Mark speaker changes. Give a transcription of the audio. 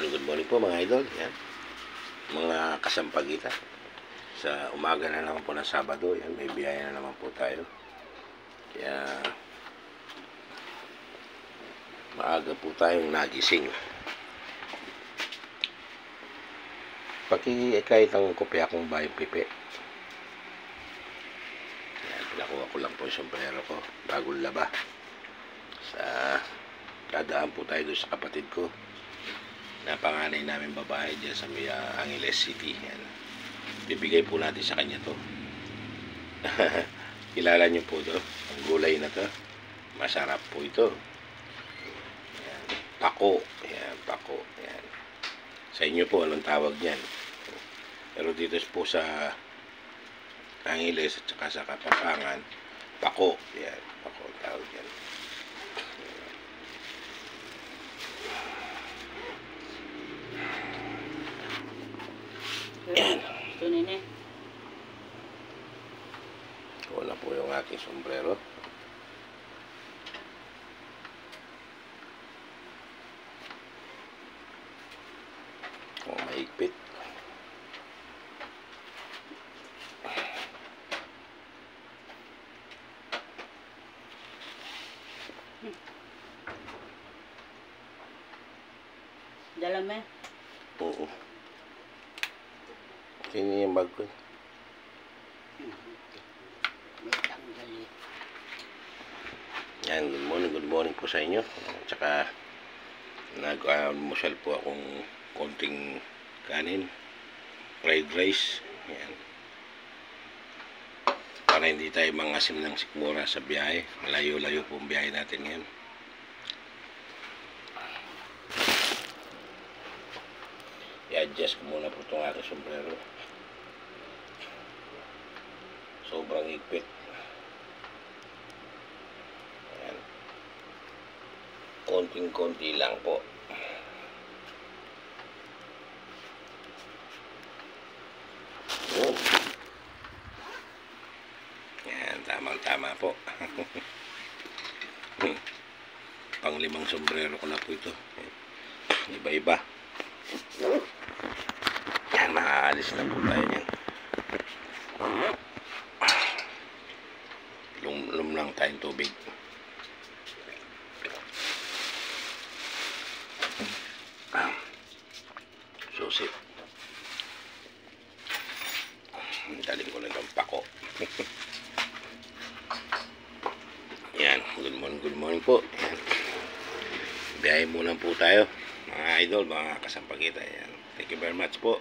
Speaker 1: Good morning po mga idol. Yan. Mga kasampagita. Sa umaga na naman po ng Sabado, yan, may biyaya na naman po tayo. Kaya maaga po tayong nagising. Kahit ang kopya kong bayong pipi. Yan, pinakuha ko lang po yung sombrero ko bagong laba. Dadaan po tayo doon sa kapatid ko na panganay namin babae dyan sa Angeles City. Yan. Bibigay po natin sa kanya to. Kilala nyo po to, ang gulay na to, masarap po ito. Yan. Pako. Yan, pako. Yan. Sa inyo po anong tawag niyan? Pero dito po sa Angeles at saka sa Kapampangan, pako. Yan, pako tawag yan. Yan. Wala po yung aking sombrero. Kung mahigpit.
Speaker 2: Dala mo?
Speaker 1: Oo. Sino yung bag ko?
Speaker 2: May tanggali.
Speaker 1: Yan, good morning po sa inyo. At saka nag-almusal po akong konting kanin, fried rice. Yan. Para hindi tayo mangasim ng sikmura sa biyahe. Malayo-layo po ang biyahe natin ngayon. I-adjust ko muna po itong aking sombrero. Sobrang higpit. Ayan. Konting-konti lang po. Oh. Ayan, tamang-tama po. Pang-limang sombrero ko na po ito. Iba-iba. Yan, makaalis na po tayo yan. Lum lang tayong tubig. Susi. Daling ko lang ang pako. Yan, good morning po. Yan. Biyahe muna po tayo mga idol, mga kasampagita. Yan. Thank you very much po.